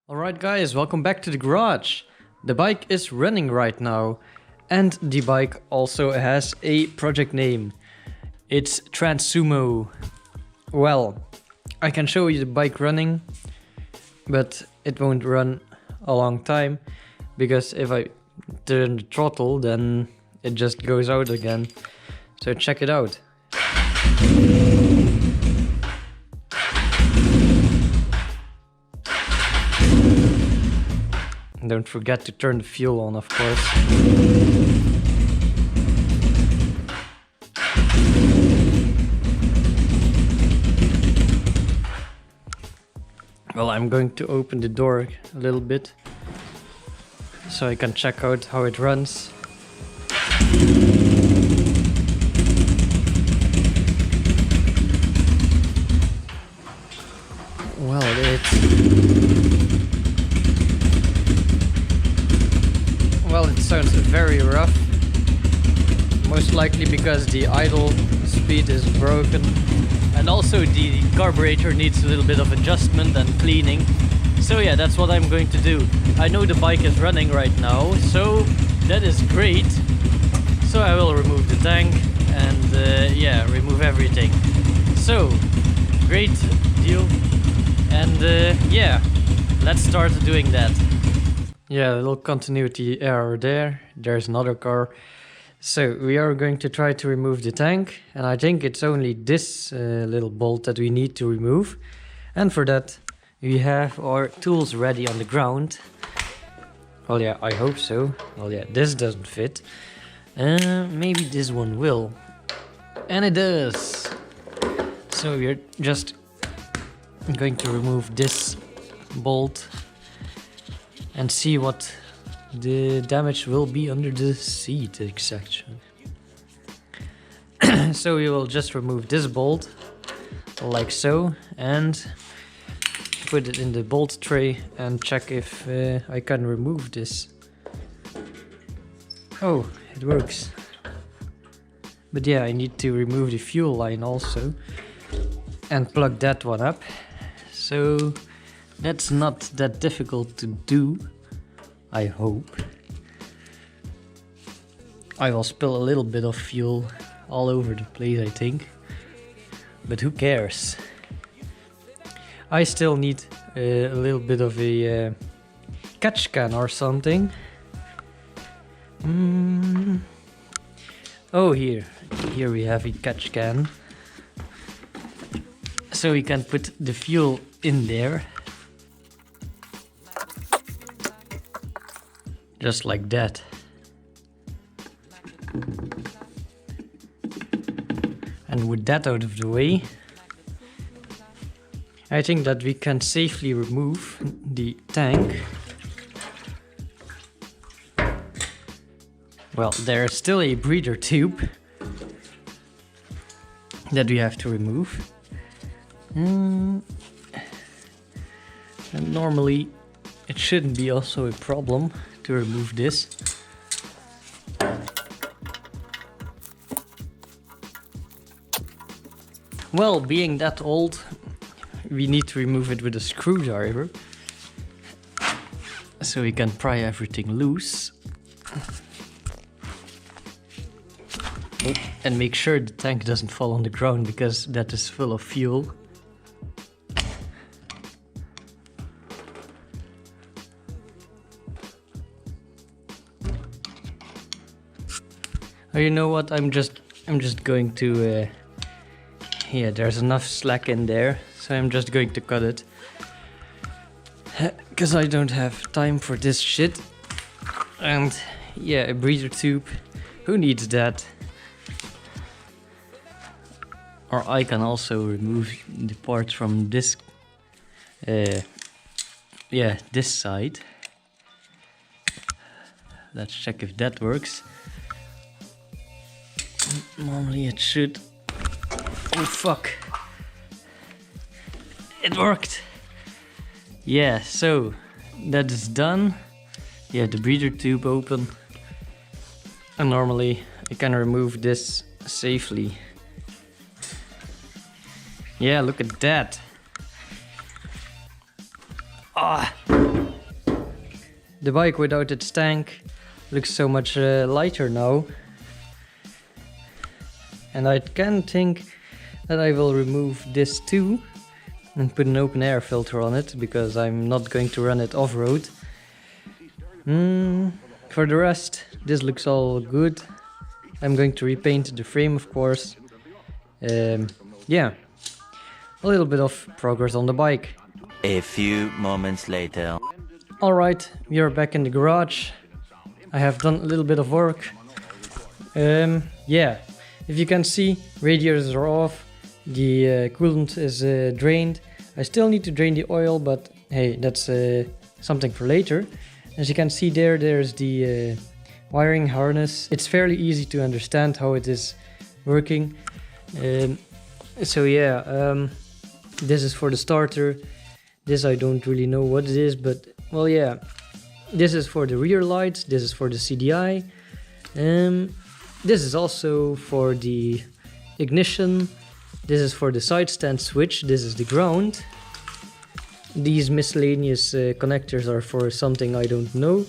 Alright guys, welcome back to the garage. The bike is running right now and the bike also has a project name. It's Transumo. Well, I can show you the bike running, but it won't run a long time because if I turn the throttle then it just goes out again. So check it out. Don't forget to turn the fuel on, of course. Well, I'm going to open the door a little bit so I can check out how it runs. Well, it sounds very rough, most likely because the idle speed is broken and also the carburetor needs a little bit of adjustment and cleaning. So yeah, that's what I'm going to do. I know the bike is running right now, so that is great. So I will remove the tank and yeah, remove everything. So, great deal. And yeah, let's start doing that. Yeah, a little continuity error there. There's another car. So we are going to try to remove the tank. And I think it's only this little bolt that we need to remove. And for that, we have our tools ready on the ground. Well, yeah, I hope so. Well, yeah, this doesn't fit. Maybe this one will. And it does. So we're just going to remove this bolt and see what the damage will be under the seat section. So we will just remove this bolt like so and put it in the bolt tray and check if I can remove this. Oh, it works. But yeah, I need to remove the fuel line also and plug that one up. So that's not that difficult to do, I hope. I will spill a little bit of fuel all over the place, I think. But who cares? I still need a little bit of a catch can or something. Oh, here we have a catch can. So we can put the fuel in there. Just like that. And with that out of the way, I think that we can safely remove the tank. Well, there's still a breather tube that we have to remove. And normally it shouldn't be also a problem to remove this. Well, being that old, we need to remove it with a screwdriver so we can pry everything loose. And make sure the tank doesn't fall on the ground because that is full of fuel. Oh, you know what? I'm just going to yeah, there's enough slack in there, so I'm just going to cut it. Because I don't have time for this shit. And yeah, a breather tube. Who needs that? Or I can also remove the parts from this yeah, this side. Let's check if that works. Normally it should. Oh fuck. It worked. Yeah, so that is done. Yeah, the breather tube open. And normally I can remove this safely. Yeah, look at that. Ah, The bike without its tank looks so much lighter now. And I can think that I will remove this too and put an open air filter on it, because I'm not going to run it off-road. For the rest, this looks all good. I'm going to repaint the frame, of course. Yeah, a little bit of progress on the bike. A few moments later. Alright, we are back in the garage. I have done a little bit of work. Yeah, if you can see, radiators are off. The coolant is drained. I still need to drain the oil, but hey, that's something for later. As you can see there, there's the wiring harness. It's fairly easy to understand how it is working. So yeah, this is for the starter. This I don't really know what it is, but well, yeah. This is for the rear lights. This is for the CDI. This is also for the ignition. This is for the side stand switch. This is the ground. These miscellaneous connectors are for something I don't know.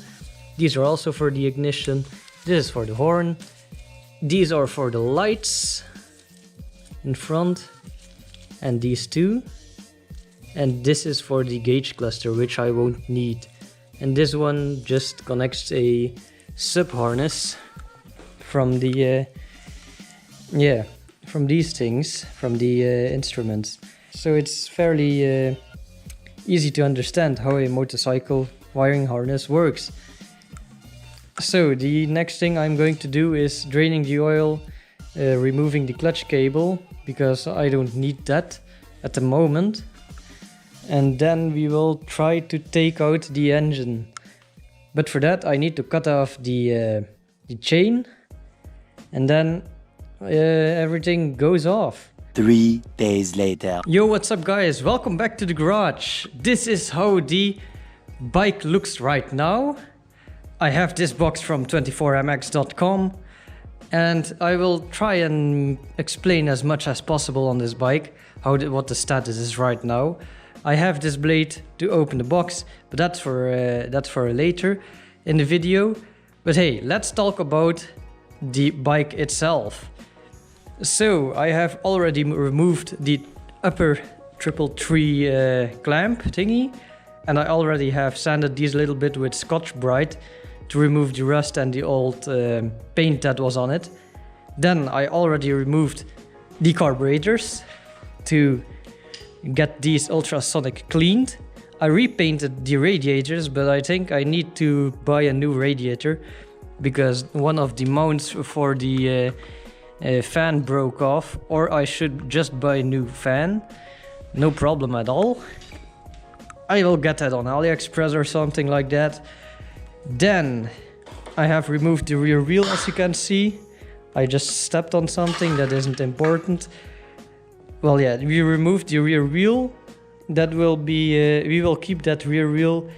These are also for the ignition. This is for the horn. These are for the lights in front. And these two. And this is for the gauge cluster, which I won't need. And this one just connects a sub harness from the from these things, from the instruments. So it's fairly easy to understand how a motorcycle wiring harness works. So the next thing I'm going to do is draining the oil, removing the clutch cable, because I don't need that at the moment. And then we will try to take out the engine. But for that I need to cut off the chain, and then everything goes off. 3 days later. Yo, what's up guys? Welcome back to the garage. This is how the bike looks right now. I have this box from 24mx.com, and I will try and explain as much as possible on this bike what the status is right now. I have this blade to open the box, but that's for later in the video. But hey, let's talk about the bike itself. So I have already removed the upper 333 clamp thingy, and I already have sanded these a little bit with Scotch-Brite to remove the rust and the old paint that was on it. Then I already removed the carburetors to get these ultrasonic cleaned. I repainted the radiators, but I think I need to buy a new radiator because one of the mounts for the fan broke off, or I should just buy a new fan. No problem at all. I will get that on AliExpress or something like that. Then I have removed the rear wheel, as you can see. I just stepped on something that isn't important. Well, yeah, we removed the rear wheel. That will be, we will keep that rear wheel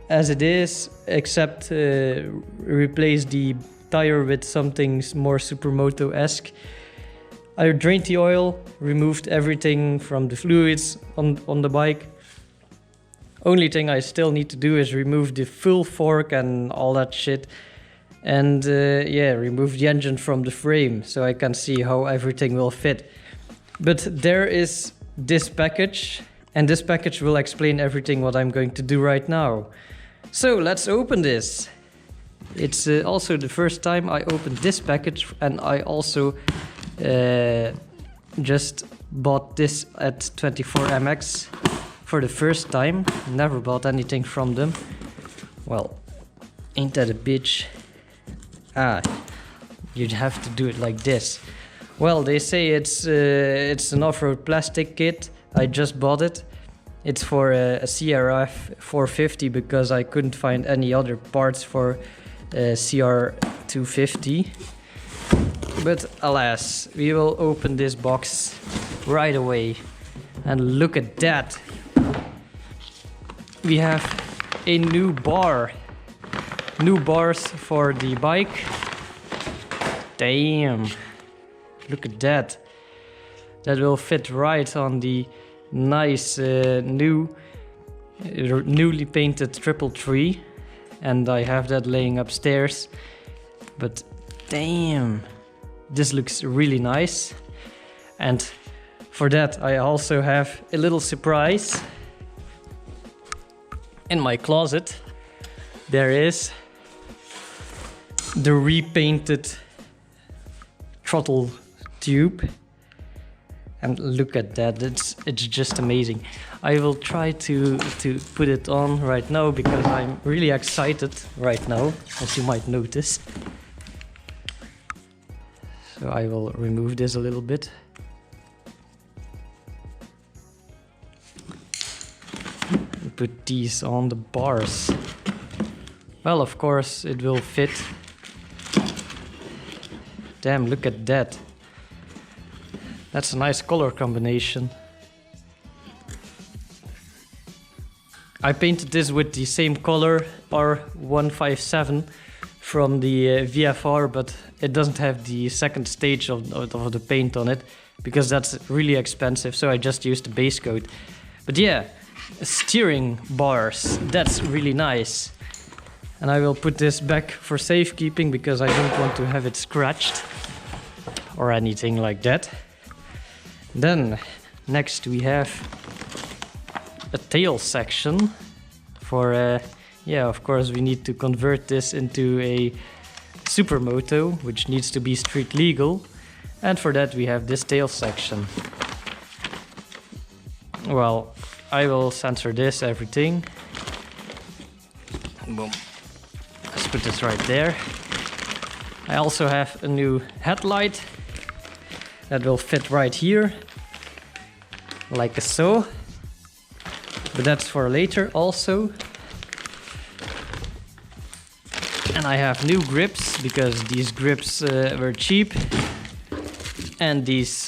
as it is, except replace the tire with something more Supermoto-esque. I drained the oil, removed everything from the fluids on the bike. Only thing I still need to do is remove the full fork and all that shit. And yeah, remove the engine from the frame so I can see how everything will fit. But there is this package, and this package will explain everything what I'm going to do right now. So let's open this. It's also the first time I opened this package, and I also just bought this at 24mx for the first time. Never bought anything from them. Well, ain't that a bitch? Ah, you'd have to do it like this. Well, they say it's an off-road plastic kit. I just bought it. It's for a CRF 450 because I couldn't find any other parts for CR 250. But alas, we will open this box right away. And look at that. We have a new bar. New bars for the bike. Damn. Look at that. That will fit right on the nice newly painted 333. and I have that laying upstairs. But damn, this looks really nice. And for that I also have a little surprise. In my closet there is the repainted throttle tube. And look at that, it's just amazing. I will try to put it on right now because I'm really excited right now, as you might notice. So I will remove this a little bit. And put these on the bars. Well, of course it will fit. Damn, look at that. That's a nice color combination. I painted this with the same color, R157, from the VFR, but it doesn't have the second stage of the paint on it, because that's really expensive, so I just used the base coat. But yeah, steering bars, that's really nice. And I will put this back for safekeeping, because I don't want to have it scratched or anything like that. Then next we have a tail section for yeah, of course we need to convert this into a supermoto, which needs to be street legal, and for that we have this tail section. Well, I will censor this, everything. Boom. Let's put this right there. I also have a new headlight that will fit right here, like so. But that's for later also. And I have new grips, because these grips were cheap. And these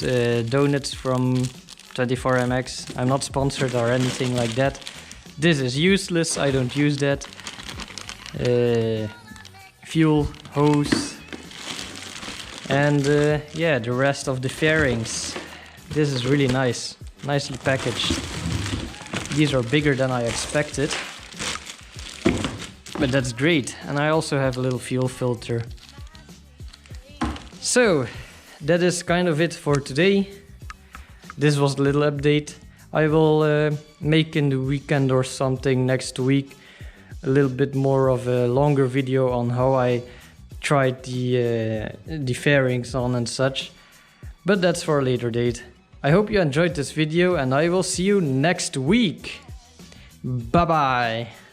donuts from 24MX. I'm not sponsored or anything like that. This is useless, I don't use that. Fuel hose. And yeah, the rest of the fairings. This is really nice, nicely packaged. These are bigger than I expected, but that's great. And I also have a little fuel filter. So that is kind of it for today. This was a little update. I will make in the weekend or something next week a little bit more of a longer video on how I tried the fairings on and such, but that's for a later date. I hope you enjoyed this video, and I will see you next week. Bye bye.